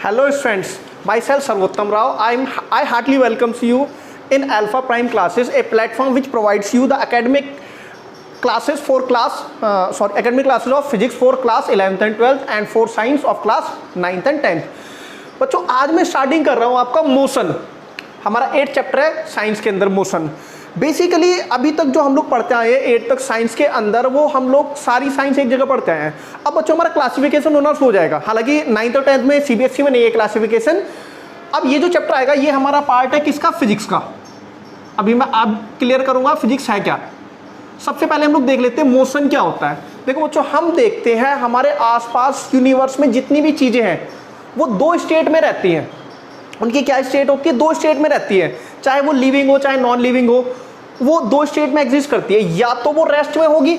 Hello students, myself Sarvottam Rao. I heartily welcomes you in Alpha Prime classes, a platform which provides you the academic classes academic classes of physics for class 11th and 12th and for science of class 9th and 10th. बच्चों आज मैं starting कर रहा हूँ आपका motion, हमारा 8th chapter है science के अंदर मोशन। बेसिकली अभी तक जो हम लोग पढ़ते आए हैं 8th तक साइंस के अंदर, वो हम लोग सारी साइंस एक जगह पढ़ते हैं। अब बच्चों हमारा क्लासिफिकेशन होना शुरू हो जाएगा, हालांकि 9th और 10th में सीबीएसई में नहीं है क्लासिफिकेशन। अब ये जो चैप्टर आएगा ये हमारा पार्ट है किसका, फिजिक्स का। अभी मैं आप क्लियर करूंगा फिजिक्स है क्या। सबसे पहले हम लोग देख लेते हैं मोशन क्या होता है। देखो बच्चों, हम देखते हैं हमारे आसपास यूनिवर्स में जितनी भी चीजें हैं वो दो स्टेट में रहती हैं। उनकी क्या स्टेट होती है, दो स्टेट में रहती है, चाहे वो लिविंग हो चाहे नॉन लिविंग हो, वो दो स्टेट में एग्जिस्ट करती है। या तो वो रेस्ट में होगी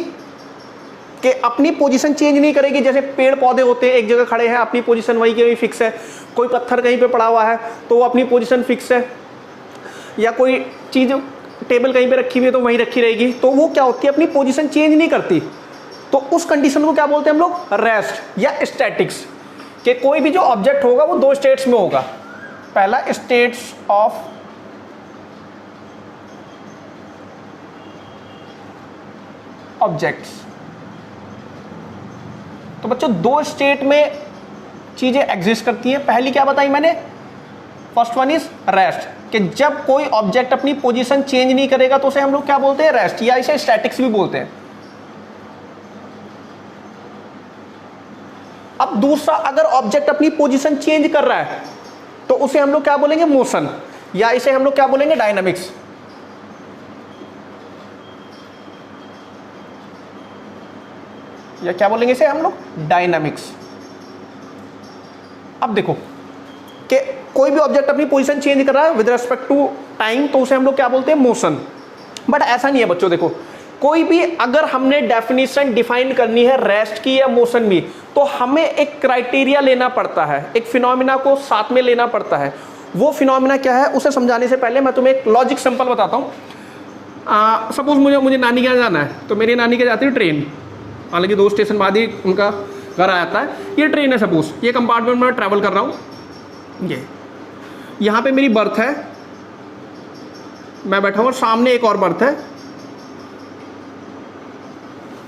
कि अपनी पोजीशन चेंज नहीं करेगी, जैसे पेड़ पौधे होते हैं एक जगह खड़े हैं अपनी पोजीशन वही की वही फिक्स है, कोई पत्थर कहीं पे पड़ा हुआ है तो वो अपनी पोजीशन फिक्स है, या कोई चीज टेबल कहीं पे रखी हुई है तो वहीं रखी रहेगी, तो वो क्या होती है अपनी पोजीशन चेंज नहीं करती। तो उस कंडीशन को क्या बोलते हैं हम लोग, रेस्ट या स्टैटिक्स। कि कोई भी जो ऑब्जेक्ट होगा वो दो स्टेट्स में होगा। पहला स्टेट्स ऑफ ऑब्जेक्ट्स। तो बच्चों दो स्टेट में चीजें एग्जिस्ट करती हैं। पहली क्या बताई मैंने, फर्स्ट वन इज रेस्ट, कि जब कोई ऑब्जेक्ट अपनी पोजीशन चेंज नहीं करेगा तो उसे हम लोग क्या बोलते हैं, रेस्ट, या इसे स्टैटिक्स भी बोलते हैं। अब दूसरा, अगर ऑब्जेक्ट अपनी पोजीशन चेंज कर रहा है तो उसे हम लोग क्या बोलेंगे, मोशन, या इसे हम लोग क्या बोलेंगे, डायनामिक्स। या क्या बोलेंगे इसे हम लोग, डायनामिक्स। अब देखो कि कोई भी ऑब्जेक्ट अपनी पोजीशन चेंज कर रहा है विद रिस्पेक्ट टू टाइम तो उसे हम लोग क्या बोलते हैं, मोशन। बट ऐसा नहीं है बच्चों, देखो कोई भी अगर हमने डेफिनेशन डिफाइन करनी है रेस्ट की या मोशन भी, तो हमें एक क्राइटेरिया लेना पड़ता है, एक फिनोमिना को साथ में लेना पड़ता है। वो फिनोमिना क्या है उसे समझाने से पहले मैं तुम्हें एक लॉजिक सिंपल बताता हूँ। सपोज मुझे नानी के यहाँ जाना है, तो मेरी नानी के जाती है ट्रेन, हालांकि 2 स्टेशन बाद ही उनका घर आ जाता है। ये ट्रेन है, सपोज ये कंपार्टमेंट में ट्रैवल कर रहा हूँ, ये यहाँ पे मेरी बर्थ है, मैं बैठा हूँ, और सामने एक और बर्थ है,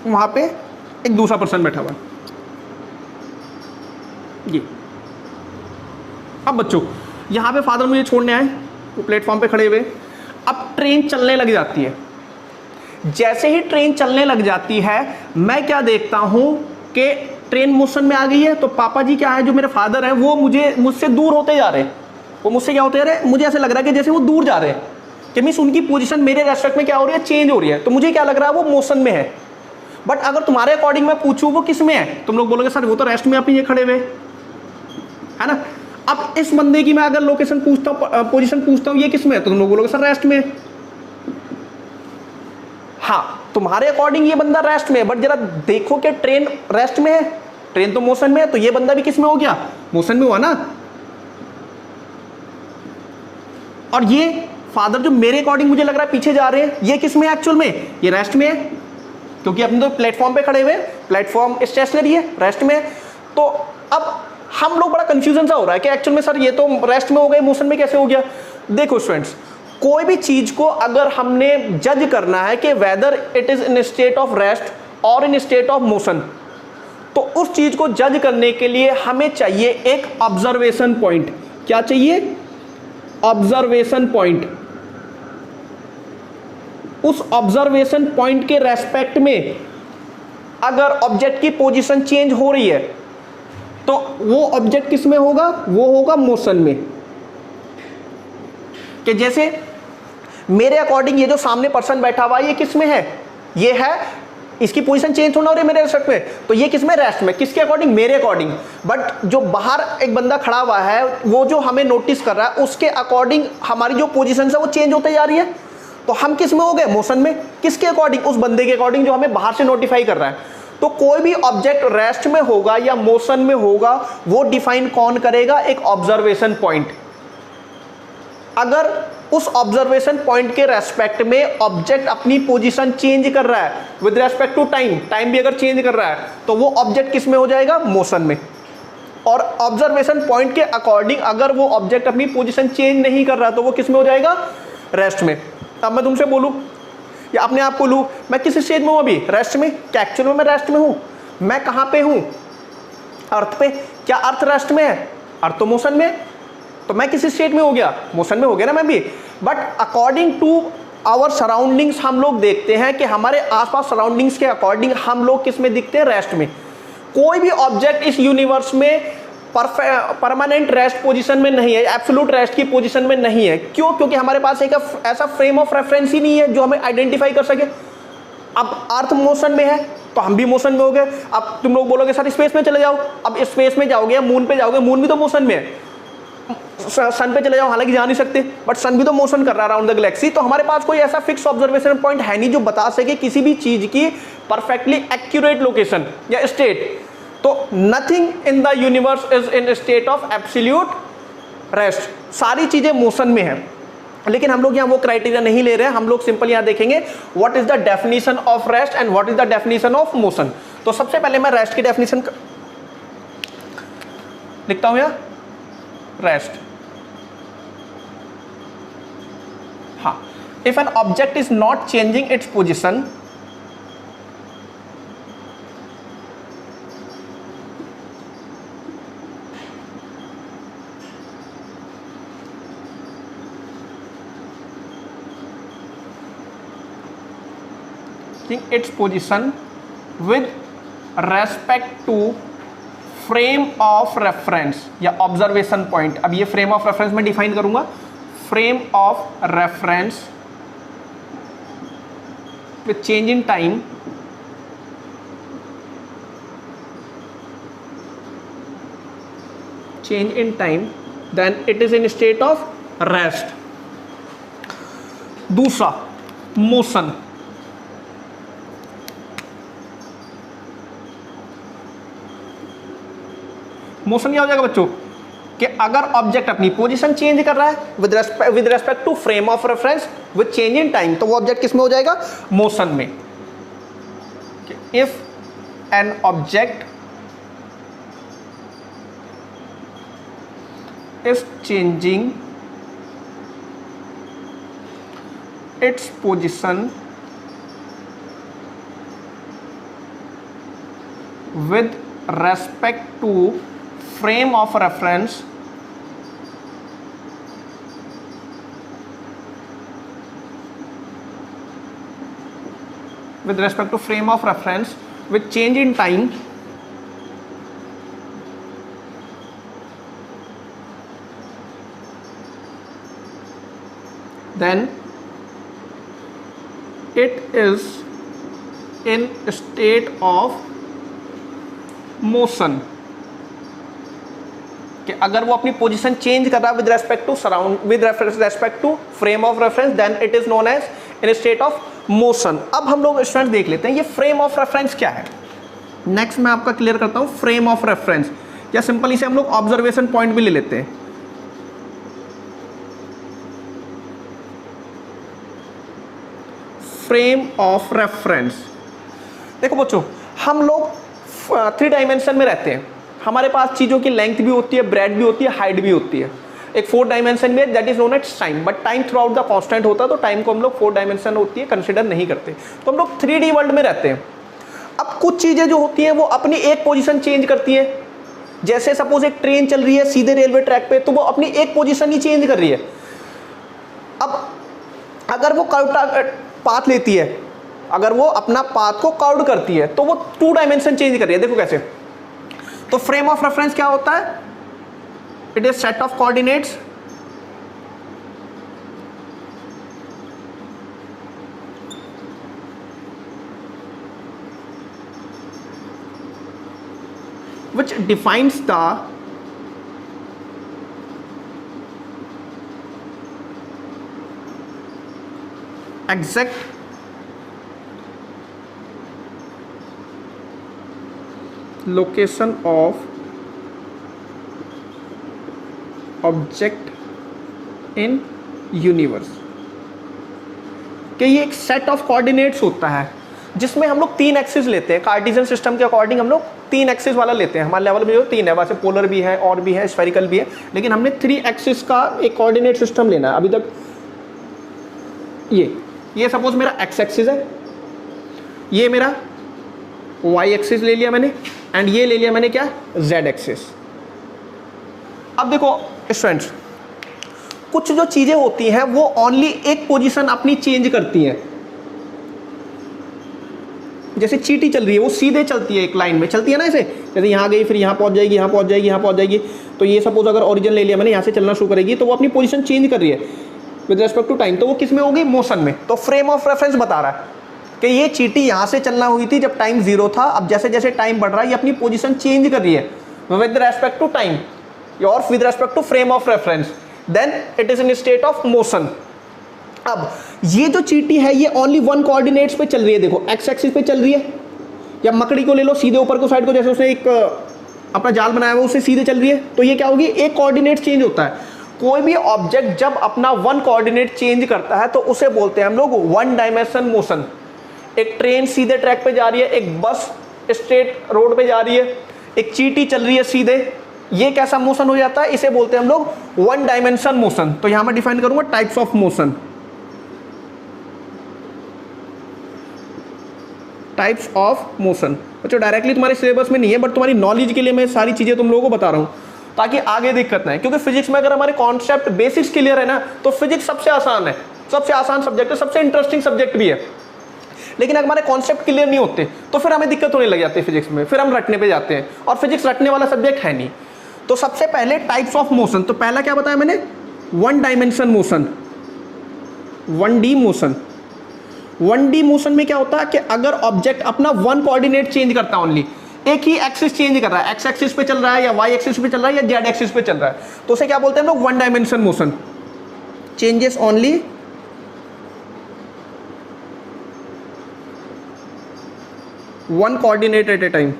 वहाँ पे एक दूसरा पर्सन बैठा हुआ है। ये अब बच्चों यहाँ पे फादर मुझे छोड़ने आए, वो प्लेटफॉर्म पे खड़े हुए। अब ट्रेन चलने लग जाती है। जैसे ही ट्रेन चलने लग जाती है मैं क्या देखता हूं कि ट्रेन मोशन में आ गई है, तो पापा जी क्या है, जो मेरे फादर हैं, वो मुझसे दूर होते जा रहे हैं। वो मुझसे क्या होते जा रहे हैं, मुझे ऐसे लग रहा है कि जैसे वो दूर जा रहे हैं, कि मीन्स उनकी पोजीशन मेरे रेस्पेक्ट में क्या हो रही है, चेंज हो रही है। तो मुझे क्या लग रहा है, वो मोशन में है। बट अगर तुम्हारे अकॉर्डिंग मैं पूछूं वो किस में है, तुम लोग बोलोगे सर वो तो रेस्ट में अपनी ये खड़े हुए, है ना। अब इस बंदे की मैं अगर लोकेशन पूछता हूं, पोजीशन पूछता हूं, ये किस में है, तो तुम लोग बोलोगे सर रेस्ट में। हाँ, तुम्हारे अकॉर्डिंग ये बंदा रेस्ट में है, बट जरा देखो कि ट्रेन रेस्ट में है, ट्रेन तो मोशन में है, तो ये बंदा भी किस में हो गया, मोशन में हुआ ना। और ये फादर जो मेरे अकॉर्डिंग मुझे लग रहा है पीछे जा रहे हैं, ये किस में है एक्चुअल में, ये रेस्ट में है, क्योंकि अपने तो प्लेटफॉर्म पे खड़े हुए, प्लेटफॉर्म स्टेशनरी है, रेस्ट में है। तो अब हम लोग बड़ा कंफ्यूजन सा हो रहा है कि एक्चुअल में सर ये तो रेस्ट में हो गए, मोशन में कैसे हो गया। देखो स्टूडेंट्स, कोई भी चीज को अगर हमने जज करना है कि whether it is in state of rest और इन स्टेट ऑफ मोशन, तो उस चीज को जज करने के लिए हमें चाहिए एक ऑब्जर्वेशन पॉइंट। क्या चाहिए, ऑब्जर्वेशन पॉइंट। उस ऑब्जर्वेशन पॉइंट के रेस्पेक्ट में अगर ऑब्जेक्ट की पोजीशन चेंज हो रही है तो वो ऑब्जेक्ट किस में होगा, वो होगा मोशन में। कि जैसे मेरे अकॉर्डिंग ये जो सामने पर्सन बैठा हुआ है ये किस में है, ये है, इसकी पोजीशन चेंज होना हो रही है मेरे रेस्पेक्ट में, तो ये किस में, रेस्ट में। किसके अकॉर्डिंग, मेरे अकॉर्डिंग। बट जो बाहर एक बंदा खड़ा हुआ है वो जो हमें नोटिस कर रहा है उसके अकॉर्डिंग हमारी जो पोजीशन है वो चेंज होते जा रही है, तो हम किस में हो गए, मोशन में। किसके अकॉर्डिंग, उस बंदे के अकॉर्डिंग जो हमें बाहर से नोटिफाई कर रहा है। तो कोई भी ऑब्जेक्ट रेस्ट में होगा या मोशन में होगा वो डिफाइन कौन करेगा, एक ऑब्जर्वेशन पॉइंट। अगर उस ऑब्जर्वेशन पॉइंट के रेस्पेक्ट में ऑब्जेक्ट अपनी पोजीशन चेंज कर रहा है with respect to time, time भी अगर चेंज कर रहा है, तो वो ऑब्जेक्ट किस में हो जाएगा, मोशन में। और ऑब्जर्वेशन पॉइंट के अकॉर्डिंग अगर वो ऑब्जेक्ट अपनी पोजीशन चेंज नहीं कर रहा तो वो किस में हो जाएगा, रेस्ट में। अब मैं तुमसे बोलूं या अपने आप को लूं, मैं किस स्टेज में हूं अभी, रेस्ट में। क्या एक्चुअल में मैं रेस्ट में हूं? मैं कहां पे हूं, अर्थ पे। क्या अर्थ रेस्ट में है? अर्थ तो मोशन में। तो मैं किस स्टेट में हो गया, मोशन में हो गया ना मैं भी। But according to our surroundings हम लोग देखते हैं कि हमारे आसपास सराउंडिंग्स के अकॉर्डिंग हम लोग किस में दिखते हैं, रेस्ट में। कोई भी ऑब्जेक्ट इस यूनिवर्स में परमानेंट रेस्ट पोजीशन में नहीं है, एब्सोल्यूट रेस्ट की पोजीशन में नहीं है। क्यों? क्योंकि हमारे पास एक ऐसा फ्रेम ऑफ रेफरेंस ही नहीं है जो हमें आइडेंटिफाई कर सके। अब अर्थ मोशन में है तो हम भी मोशन में हो गए। अब तुम लोग बोलोगे सर स्पेस में चले जाओ, अब स्पेस में जाओगे, मून पे जाओगे, मून भी तो मोशन में है। सन पे चले जाओ, हालांकि जा नहीं सकते, बट सन भी तो मोशन कर रहा है अराउंड द गैलेक्सी। तो हमारे पास कोई ऐसा फिक्स ऑब्जर्वेशन पॉइंट है नहीं जो बता सके किसी भी चीज की परफेक्टली एक्यूरेट लोकेशन या स्टेट। तो nothing in the universe is in state of absolute rest, सारी चीजें मोशन में है। लेकिन हम लोग यहाँ वो क्राइटेरिया नहीं ले रहे हैं, हम लोग सिंपल यहाँ देखेंगे what is the definition of rest and what is the definition of motion. तो सबसे पहले मैं रेस्ट की डेफिनेशन लिखता हूं यहाँ, रेस्ट। हाँ, if an object is not changing its position its position with respect to frame of reference या observation point। अब ये frame of reference मैं डिफाइन करूंगा, frame of reference with change in time then it is in state of rest। दूसरा motion, motion क्या हो जाएगा बच्चों कि अगर ऑब्जेक्ट अपनी पोजीशन चेंज कर रहा है with respect to frame of reference with change in time, तो वो ऑब्जेक्ट किस में हो जाएगा, मोशन में। If an object is changing its position with respect to frame of reference with respect to frame of reference with change in time then it is in state of motion। कि अगर वो अपनी position change कर रहा है with respect to respect to frame of reference then it is known as in state of motion. अब हम लोग स्टूडेंट देख लेते हैं ये फ्रेम ऑफ रेफरेंस क्या है। नेक्स्ट मैं आपका क्लियर करता हूं फ्रेम ऑफ रेफरेंस, या सिंपल इसे हम लोग ऑब्जर्वेशन पॉइंट भी ले लेते हैं। फ्रेम ऑफ रेफरेंस, देखो बच्चों हम लोग 3 डायमेंशन में रहते हैं। हमारे पास चीज़ों की लेंथ भी होती है, ब्रेड भी होती है, हाइट भी होती है। एक 4 डायमेंशन में that is known as time, but time throughout the constant होता है, तो टाइम को हम लोग 4 डायमेंशन होती है कंसिडर नहीं करते, तो हम लोग 3D वर्ल्ड में रहते हैं। अब कुछ चीज़ें जो होती हैं वो अपनी एक पोजीशन चेंज करती है। जैसे सपोज एक ट्रेन चल रही है सीधे रेलवे ट्रैक पे, तो वो अपनी एक पोजीशन ही चेंज कर रही है। अब अगर वो कर्व पाथ लेती है, अगर वो अपना पाथ को कर्व करती है, तो वो 2 डायमेंशन चेंज कर रही है। देखो कैसे। तो फ्रेम ऑफ रेफरेंस क्या होता है, it is set of coordinates which defines the exact location of object in universe। कि ये एक सेट ऑफ कोऑर्डिनेट्स होता है जिसमें हम लोग 3 एक्सिस लेते हैं। कार्टेशियन सिस्टम के अकॉर्डिंग हम लोग 3 एक्सिस वाला लेते हैं। हमारे लेवल में जो 3 है, वैसे पोलर भी है और भी है, स्फेरिकल भी है, लेकिन हमने 3 एक्सिस का एक कोऑर्डिनेट सिस्टम लेना है अभी तक। ये सपोज मेरा एक्स एक्सिस है, ये मेरा वाई एक्सिस ले लिया मैंने, एंड ये ले लिया मैंने क्या, जेड एक्सिस। अब देखो स्टूडेंट्स, कुछ जो चीजें होती हैं वो ओनली एक पोजीशन अपनी चेंज करती हैं। जैसे चींटी चल रही है, वो सीधे चलती है, एक लाइन में चलती है ना ऐसे, जैसे यहाँ गई फिर यहाँ पहुँच जाएगी, यहाँ पहुँच जाएगी, यहाँ पहुँच जाएगी। तो ये सपोज अगर ओरिजिन ले लिया मैंने, यहाँ से चलना शुरू करेगी, तो वो अपनी पोजीशन चेंज कर रही है विद रेस्पेक्ट टू टाइम। तो वो किस में होगी, मोशन में। तो फ्रेम ऑफ रेफरेंस बता रहा है कि ये चींटी यहाँ से चलना हुई थी जब टाइम 0 था, अब जैसे जैसे टाइम बढ़ रहा है ये अपनी पोजीशन चेंज कर रही है विद रेस्पेक्ट टू टाइम और with respect to frame of reference, then it is in state of motion. अब ये जो चींटी है ये ओनली 1 कोऑर्डिनेट्स पे चल रही है। देखो एक्स एक्सिस पे चल रही है, या मकड़ी को ले लो सीधे ऊपर को साइड को, जैसे उसने एक अपना जाल बनाया हुआ उससे सीधे चल रही है, तो ये क्या होगी, एक कोऑर्डिनेट चेंज होता है। कोई भी ऑब्जेक्ट जब अपना 1 कोऑर्डिनेट चेंज करता है तो उसे बोलते हैं हम लोग 1 डायमेंशन मोशन। एक ट्रेन सीधे ट्रैक पे जा रही है, एक बस स्ट्रेट रोड पे जा रही है, एक चींटी चल रही है सीधे, ये कैसा मोशन हो जाता है, इसे बोलते हैं हम लोग 1 डायमेंशन मोशन। तो यहां मैं डिफाइन करूंगा types of motion. Types of motion बच्चों डायरेक्टली तुम्हारे सिलेबस में नहीं है, बट तुम्हारी नॉलेज के लिए मैं सारी चीजें तुम लोगों को बता रहा हूं ताकि आगे दिक्कत ना है। क्योंकि फिजिक्स में अगर हमारे कॉन्सेप्ट बेसिक्स क्लियर है ना, तो फिजिक्स सबसे आसान है, सबसे आसान सब्जेक्ट है, सबसे इंटरेस्टिंग सब्जेक्ट भी है। लेकिन अगर हमारे कॉन्सेप्ट क्लियर नहीं होते तो फिर हमें दिक्कत होने लग जाती है फिजिक्स में, फिर हम रटने पे जाते हैं, और फिजिक्स रटने वाला सब्जेक्ट है नहीं। तो सबसे पहले टाइप्स ऑफ मोशन, तो पहला क्या बताया मैंने, 1 dimension motion, 1D motion. 1D motion में क्या होता है कि अगर ऑब्जेक्ट अपना 1 कोऑर्डिनेट चेंज करता है, ओनली एक ही एक्सिस चेंज कर रहा है, एक्स एक्सिस पे चल रहा है या वाई एक्सिस पे चल रहा है या जेड एक्सिस पे चल रहा है, तो उसे क्या बोलते हैं हम लोग, 1 dimension motion. Changes only 1 coordinate at a time.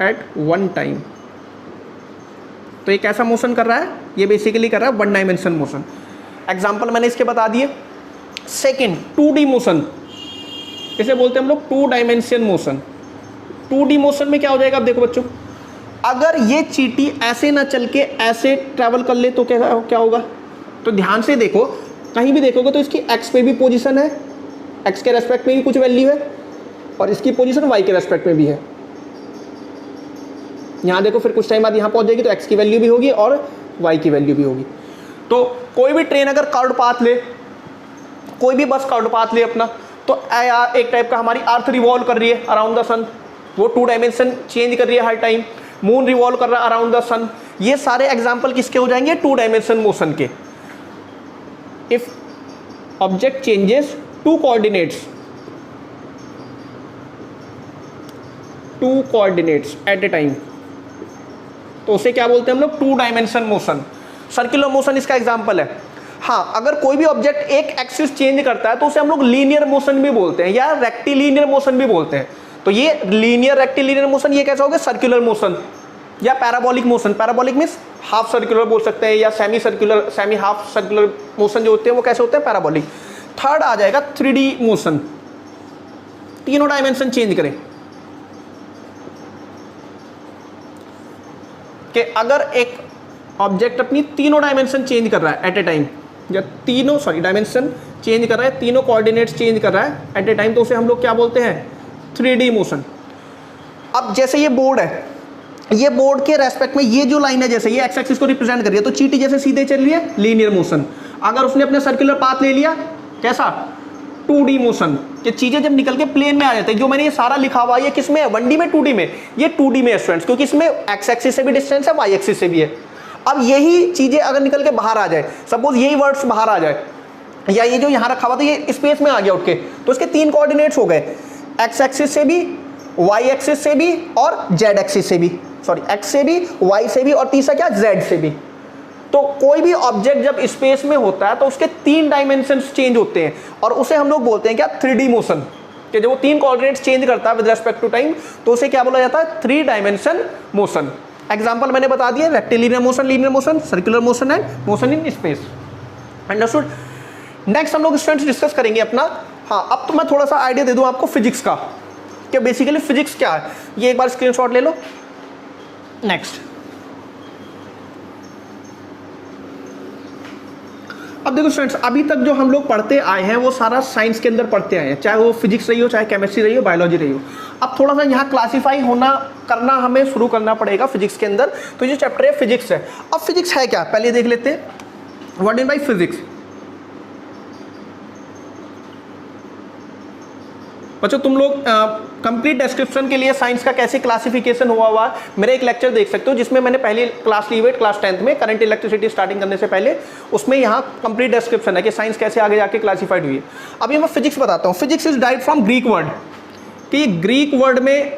At 1 time. तो ये कैसा मोशन कर रहा है, ये बेसिकली कर रहा है 1 डायमेंशन मोशन। एग्जांपल मैंने इसके बता दिए। सेकंड 2D मोशन, इसे बोलते हैं हम लोग 2 डायमेंशन मोशन। 2D मोशन में क्या हो जाएगा, अब देखो बच्चों, अगर ये चींटी ऐसे ना चल के ऐसे ट्रैवल कर ले तो क्या होगा, तो ध्यान से देखो, कहीं भी देखोगे तो इसकी एक्स पे भी पोजीशन है, एक्स के रेस्पेक्ट में भी कुछ वैल्यू है, और इसकी पोजीशन वाई के रेस्पेक्ट में भी है। यहाँ देखो फिर कुछ टाइम बाद यहाँ पहुँच जाएगी तो एक्स की वैल्यू भी होगी और वाई की वैल्यू भी होगी। तो कोई भी ट्रेन अगर कर्व्ड पाथ ले, कोई भी बस कर्व्ड पाथ ले अपना, तो एक टाइप का हमारी अर्थ रिवॉल्व कर रही है अराउंड द सन, वो 2 डायमेंशन चेंज कर रही है हर टाइम। मून रिवॉल्व कर रहा है अराउंड द सन। ये सारे एग्जाम्पल किसके हो जाएंगे, 2 डायमेंशन मोशन के। If object changes 2 coordinates, 2 coordinates at a time, तो उसे क्या बोलते हैं हम लोग, 2 डायमेंशन मोशन। सर्कुलर मोशन इसका एग्जांपल है। हाँ, अगर कोई भी ऑब्जेक्ट एक एक्सिस चेंज करता है तो उसे हम लोग लीनियर मोशन भी बोलते हैं या रेक्टिलिनियर मोशन भी बोलते हैं। तो ये लीनियर रेक्टिलिनियर मोशन, ये कैसा होगा, सर्कुलर मोशन या parabolic motion. Parabolic means half circular बोल सकते हैं, या semi circular, semi half circular motion जो होते हैं वो कैसे होते हैं, पैराबोलिक। थर्ड आ जाएगा 3D मोशन, तीनों डायमेंशन चेंज करें। कि अगर एक ऑब्जेक्ट अपनी तीनों डायमेंशन चेंज कर रहा है एट ए टाइम, या तीनों डायमेंशन चेंज कर रहा है, तीनों कोऑर्डिनेट्स चेंज कर रहा है एट ए टाइम, तो उसे हम लोग क्या बोलते हैं, 3D मोशन। अब जैसे ये बोर्ड है, ये बोर्ड के रेस्पेक्ट में ये जो लाइन है, जैसे ये एक्स एक्सिस को रिप्रेजेंट कर रही है, तो चींटी जैसे सीधे चल रही है, लीनियर मोशन। अगर उसने अपने सर्कुलर पाथ ले लिया, कैसा, 2D मोशन। कि चीजें जब निकल के प्लेन में आ जाते हैं, जो मैंने ये सारा लिखा हुआ है, ये किस में है, 1D में, 2D में, ये 2D में है स्टूडेंट्स, क्योंकि इसमें एक्स एक्सिस से भी डिस्टेंस है, वाई एक्सिस से भी है। अब यही चीजें अगर निकल के बाहर आ जाए, सपोज यही वर्ड्स बाहर आ जाए, या ये जो यहाँ रखा हुआ था ये स्पेस में आ गया उठ के, तो इसके 3 कोऑर्डिनेट्स हो गए, एक्स एक्सिस से भी, वाई एक्सिस से भी और जेड एक्सिस से भी, सॉरी एक्स से भी, वाई से भी, और तीसरा क्या, जेड से भी। तो कोई भी ऑब्जेक्ट जब स्पेस में होता है तो उसके 3 डायमेंशंस चेंज होते हैं, और उसे हम लोग बोलते हैं क्या, 3D मोशन। कि जब वो 3 कोऑर्डिनेट्स चेंज करता है विद रेस्पेक्ट टू टाइम, तो उसे क्या बोला जाता है, 3 डायमेंशन मोशन। एग्जाम्पल मैंने बता दिया, rectilinear motion, linear motion, circular motion and motion in space. Understood. Next हम लोग स्टूडेंट्स डिस्कस करेंगे अपना, हाँ अब तो मैं थोड़ा सा आइडिया दे दूं आपको फिजिक्स का, कि बेसिकली फिजिक्स क्या है। ये एक बार स्क्रीनशॉट ले लो। नेक्स्ट अब देखो स्टूडेंट्स, अभी तक जो हम लोग पढ़ते आए हैं वो सारा साइंस के अंदर पढ़ते आए हैं, चाहे वो फिजिक्स रही हो, चाहे केमिस्ट्री रही हो, बायोलॉजी रही हो। अब थोड़ा सा यहाँ क्लासीफाई करना हमें शुरू करना पड़ेगा फिजिक्स के अंदर। तो ये चैप्टर है फिजिक्स है। अब फिजिक्स है क्या, पहले देख लेते हैं व्हाट मीन बाय फिजिक्स। बच्चों तुम लोग कंप्लीट डिस्क्रिप्शन के लिए साइंस का कैसे क्लासिफिकेशन हुआ मेरा एक लेक्चर देख सकते हो, जिसमें मैंने पहली क्लास ली हुई क्लास 10th में करंट इलेक्ट्रिसिटी स्टार्टिंग करने से पहले, उसमें यहाँ कंप्लीट डिस्क्रिप्शन है कि साइंस कैसे आगे जाके क्लासिफाइड हुई है। अभी मैं फिजिक्स बताता हूँ। Physics is dive from Greek word, कि ग्रीक वर्ड में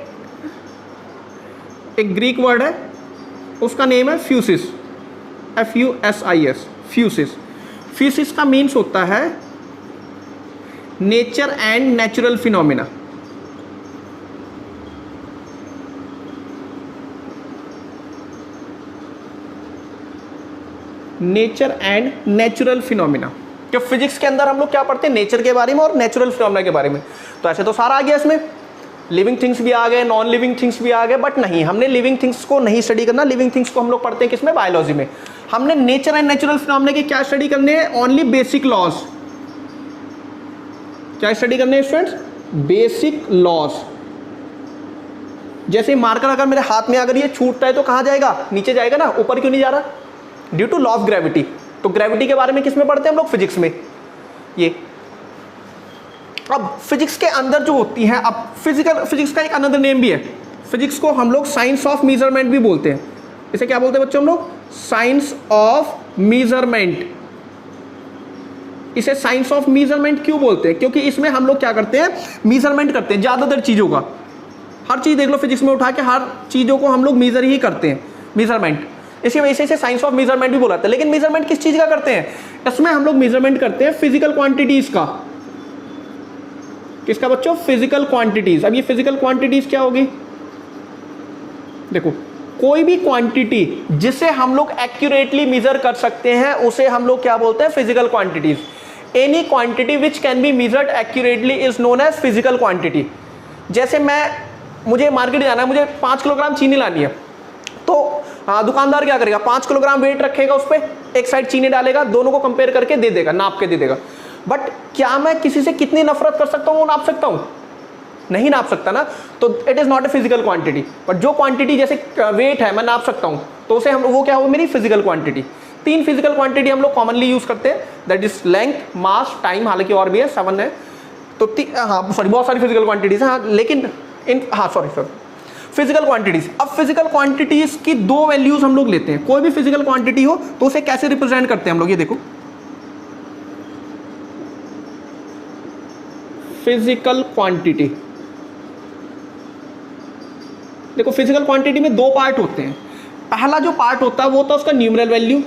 एक ग्रीक वर्ड है, उसका नेम है फ्यूसिस, FUSIS, फ्यूसिस। फ्यूसिस का मीन्स होता है nature and natural phenomena. Nature and natural phenomena, कि फिजिक्स के अंदर हम लोग क्या पढ़ते हैं, नेचर के बारे में और नेचुरल फिनोमिना के बारे में। तो ऐसे तो सारा आ गया, इसमें लिविंग थिंग्स भी आ गए, नॉन लिविंग थिंग्स भी आ गए, बट नहीं, हमने लिविंग थिंग्स को नहीं स्टडी करना। लिविंग थिंग्स को हम लोग पढ़ते हैं किसमें, बायोलॉजी में। हमने नेचर एंड नेचुरल फिनोमिना की क्या स्टडी करनी है, ओनली बेसिक लॉज। क्या स्टडी करने हैं स्टूडेंट्स, बेसिक लॉज। जैसे मार्कर अगर मेरे हाथ में अगर ये छूटता है तो कहां जाएगा, नीचे जाएगा ना, ऊपर क्यों नहीं जा रहा, due to law of gravity. तो ग्रेविटी के बारे में किसमें पढ़ते हैं हम लोग, फिजिक्स में। ये अब फिजिक्स के अंदर जो होती है, अब फिजिक्स का एक अनदर नेम भी है। फिजिक्स को हम लोग साइंस ऑफ मेजरमेंट भी बोलते हैं। इसे क्या बोलते हैं बच्चों हम लोग, साइंस ऑफ मेजरमेंट। इसे साइंस ऑफ मेजरमेंट क्यों बोलते हैं, क्योंकि इसमें हम लोग क्या करते हैं, मेजरमेंट करते हैं ज्यादातर चीजों का। हर चीज देख लो फिजिक्स में उठा के, हर चीजों को हम लोग मेजर ही करते हैं, मेजरमेंट। इसी वजह से इसे साइंस ऑफ मेजरमेंट भी बोलाते हैं। लेकिन मेजरमेंट किस चीज का करते हैं, इसमें हम लोग मेजरमेंट करते हैं फिजिकल क्वांटिटीज का। किसका बच्चों, फिजिकल क्वांटिटीज। अब ये फिजिकल क्वांटिटीज क्या होगी, देखो कोई भी क्वांटिटी जिसे हम लोग एक्यूरेटली मेजर कर सकते हैं उसे हम लोग क्या बोलते हैं, physical quantities. Any quantity which can be measured accurately is known as physical quantity. जैसे मुझे मार्केट जाना है, मुझे 5 किलोग्राम चीनी लानी है, तो दुकानदार क्या करेगा, 5 किलोग्राम वेट रखेगा, उस पर एक साइड चीनी डालेगा, दोनों को कंपेयर करके दे देगा, नाप के दे देगा। बट क्या मैं किसी से कितनी नफरत कर सकता हूँ, वो नाप सकता हूँ, नहीं नाप सकता ना। तो it is not a physical quantity. But जो क्वांटिटी जैसे वेट है मैं नाप सकता हूँ, तो उसे हम वो क्या हो, मेरी फिजिकल क्वांटिटी। 3 फिजिकल क्वांटिटी हम लोग कॉमनली यूज करते हैं, that is length, mass, time, हालांकि और भी है 7 है। तो हाँ सॉरी, बहुत सारी फिजिकल क्वांटिटीज हैं, लेकिन सॉरी फिजिकल क्वांटिटीज। अब फिजिकल क्वांटिटीज की 2 वैल्यूज हम लोग लेते हैं। कोई भी फिजिकल क्वांटिटी हो तो उसे कैसे रिप्रेजेंट करते हैं हम लोग, ये देखो फिजिकल क्वांटिटी। देखो फिजिकल क्वांटिटी में 2 पार्ट होते हैं। पहला जो पार्ट होता है वो होता है उसका न्यूमरल वैल्यू,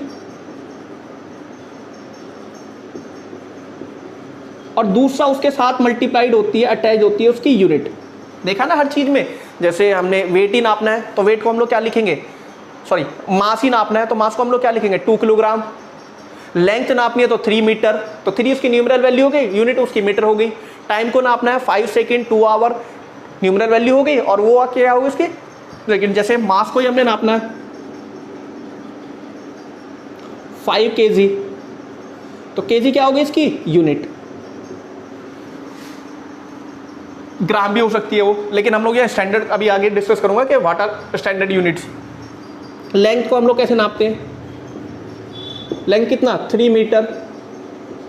और दूसरा उसके साथ मल्टीप्लाइड होती है, अटैच होती है उसकी यूनिट। देखा ना हर चीज में, जैसे हमने वेट ही नापना है तो वेट को हम लोग क्या लिखेंगे, सॉरी मास ही नापना है तो मास को हम लोग क्या लिखेंगे, 2 किलोग्राम। लेंथ नापनी है तो 3 मीटर, तो 3 उसकी न्यूमरल वैल्यू हो गई, यूनिट उसकी मीटर हो गई। टाइम को नापना है 5 सेकेंड, 2 आवर, न्यूमरल वैल्यू हो गई, और वो क्या होगी उसकी, लेकिन जैसे मास को ही हमने नापना है 5 kg, तो kg क्या होगी इसकी यूनिट। ग्राम भी हो सकती है वो, लेकिन हम लोग ये स्टैंडर्ड अभी आगे डिस्कस करूंगा कि what are standard units. Length को हम लोग कैसे नापते हैं, लेंथ कितना, 3 मीटर,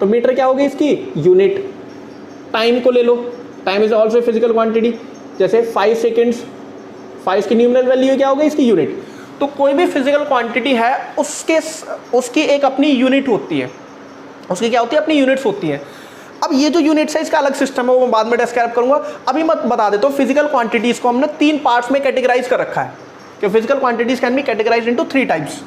तो मीटर क्या होगी इसकी यूनिट। टाइम को ले लो, time is also physical quantity, जैसे 5 सेकेंड्स, 5 की न्यूमरल वैल्यू क्या होगी इसकी यूनिट। तो कोई भी फिजिकल क्वांटिटी है उसकी एक अपनी यूनिट होती है, उसकी क्या होती है, अपनी यूनिट्स होती है। अब ये जो यूनिट्स है इसका अलग सिस्टम है, वो मैं बाद में डिस्क्राइब करूंगा। अभी मैं बता देता हूँ फिजिकल क्वांटिटीज को हमने 3 पार्ट्स में कैटेगराइज कर रखा है, कि physical quantities can be categorised into 3 types.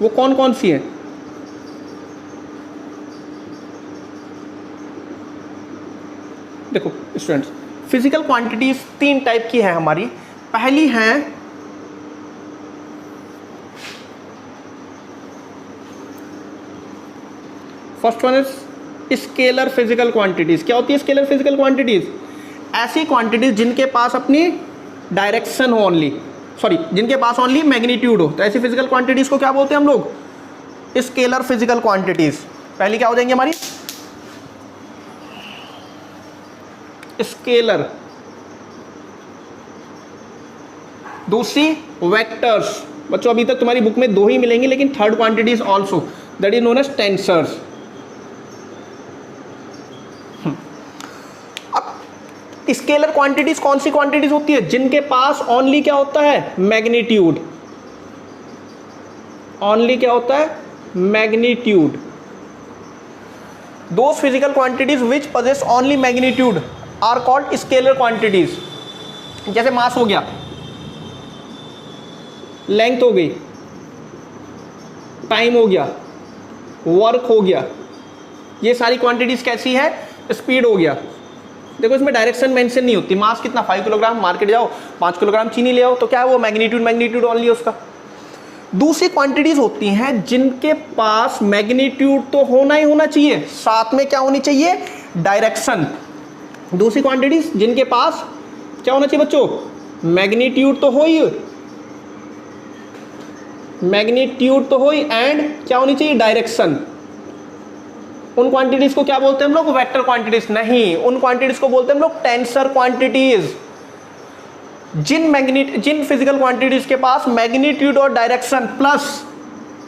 वो कौन कौन सी है, स्टूडेंट्स, फिजिकल क्वांटिटीज 3 टाइप की है हमारी। पहली है first one is scalar physical quantities. क्या होती है स्केलर फिजिकल क्वांटिटीज? ऐसी क्वांटिटीज जिनके पास अपनी डायरेक्शन हो ओनली, सॉरी जिनके पास ओनली मैग्नीट्यूड हो, तो ऐसी फिजिकल क्वांटिटीज को क्या बोलते हैं हम लोग? Scalar physical quantities. पहली क्या हो जाएंगी हमारी? स्केलर। दूसरी वेक्टर्स। बच्चों अभी तक तुम्हारी बुक में 2 ही मिलेंगी, लेकिन third quantity is also, that is known as tensors. अब स्केलर क्वांटिटीज कौन सी क्वांटिटीज होती है? जिनके पास ओनली क्या होता है? मैग्नीट्यूड। ओनली क्या होता है? Magnitude. Those physical quantities which possess only magnitude are called scalar quantities. जैसे मास हो गया, लेंथ हो गई, टाइम हो गया, वर्क हो गया, ये सारी क्वांटिटीज कैसी है? स्पीड हो गया। देखो इसमें डायरेक्शन मेंशन नहीं होती। मास कितना? 5 किलोग्राम। मार्केट जाओ 5 किलोग्राम चीनी ले आओ, तो क्या है वो? मैग्नीट्यूड। मैग्नीट्यूड ओनली है उसका। दूसरी क्वांटिटीज होती हैं जिनके पास मैग्नीट्यूड तो होना ही होना चाहिए, साथ में क्या होनी चाहिए? डायरेक्शन। दूसरी क्वांटिटीज जिनके पास क्या होना चाहिए बच्चों? मैग्नीट्यूड तो हो ही, मैग्नीट्यूड तो हो ही, एंड क्या होनी चाहिए? डायरेक्शन। उन क्वांटिटीज को क्या बोलते हैं हम लोग? वेक्टर क्वांटिटीज नहीं, उन क्वांटिटीज को बोलते हैं हम लोग टेंसर क्वांटिटीज। जिन फिजिकल क्वांटिटीज के पास मैग्नीट्यूड और डायरेक्शन प्लस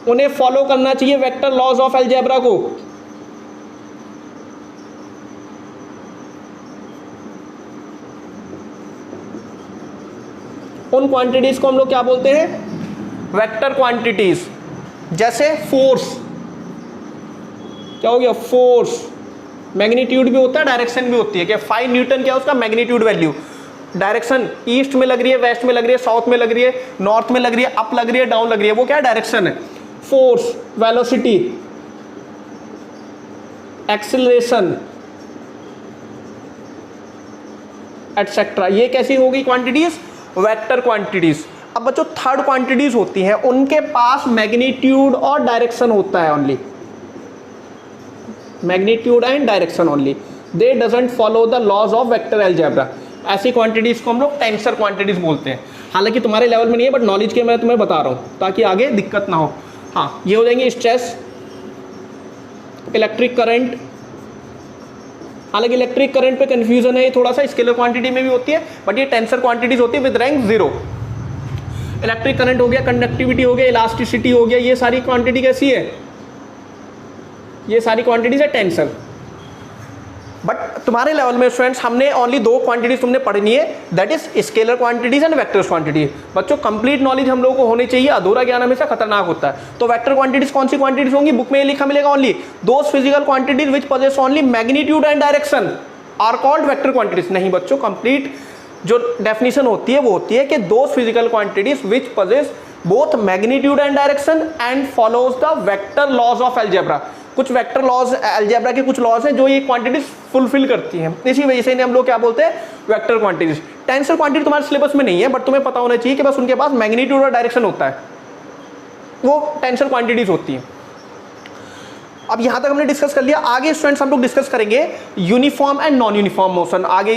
उन्हें फॉलो करना चाहिए वेक्टर लॉज ऑफ अलजेब्रा को, उन क्वांटिटीज को हम लोग क्या बोलते हैं? Vector quantities. जैसे फोर्स, क्या हो गया? फोर्स। मैग्नीट्यूड भी होता है, डायरेक्शन भी होती है। कि 5 न्यूटन क्या है उसका? Magnitude value. डायरेक्शन ईस्ट में लग रही है, वेस्ट में लग रही है, साउथ में लग रही है, नॉर्थ में लग रही है, अप लग रही है, डाउन लग रही है, वो क्या है? डायरेक्शन है। फोर्स, वेलोसिटी, एक्सेलरेशन एटसेट्रा, ये कैसी होगी क्वांटिटीज? Vector quantities. अब बच्चों थर्ड क्वांटिटीज होती हैं, उनके पास मैग्नीट्यूड और डायरेक्शन होता है only, magnitude and direction only, they doesn't follow the laws of vector algebra. ऐसी क्वांटिटीज को हम लोग टेंसर क्वांटिटीज बोलते हैं। हालांकि तुम्हारे लेवल में नहीं है, बट नॉलेज के मैं तुम्हें बता रहा हूँ ताकि आगे दिक्कत ना हो। हाँ, ये हो जाएंगे स्ट्रेस, इलेक्ट्रिक करंट। हालांकि इलेक्ट्रिक करंट पे कंफ्यूजन है, ये थोड़ा सा स्केलर क्वांटिटी में भी होती है, बट ये टेंसर क्वांटिटीज होती है विद रैंक 0। इलेक्ट्रिक करंट हो गया, कंडक्टिविटी हो गया, इलास्टिसिटी हो गया, ये सारी क्वांटिटी कैसी है? ये सारी क्वांटिटीज है टेंसर। बट तुम्हारे लेवल में स्टूडेंट्स हमने ओनली 2 क्वांटिटीज तुमने पढ़नी है, that is scalar quantities and vector quantity. बच्चों कंप्लीट नॉलेज हम लोगों को होनी चाहिए, अधूरा ज्ञान हमेशा खतरनाक होता है। तो वेक्टर क्वांटिटीज कौन सी क्वांटिटीज होंगी? बुक में ये लिखा मिलेगा only those physical quantities which possess only magnitude and direction are called vector quantities. नहीं बच्चों, कंप्लीट जो डेफिनेशन होती है वो होती है कि those physical quantities which possess both magnitude and direction and follows the vector laws of algebra. कुछ वेक्टर लॉज, अलजेब्रा के कुछ लॉज हैं जो ये क्वांटिटीज फुलफिल करती हैं, इसी वजह से इन्हें हम लोग क्या बोलते हैं? Vector quantities. टेंसर क्वांटिटी तुम्हारे सिलेबस में नहीं है, बट तुम्हें पता होना चाहिए कि बस उनके पास मैग्नीट्यूड और डायरेक्शन होता है, वो टेंसर क्वांटिटीज होती हैं। अब यहां तक हमने डिस्कस कर लिया। आगे स्टूडेंट्स हम लोग डिस्कस करेंगे uniform and non uniform motion. आगे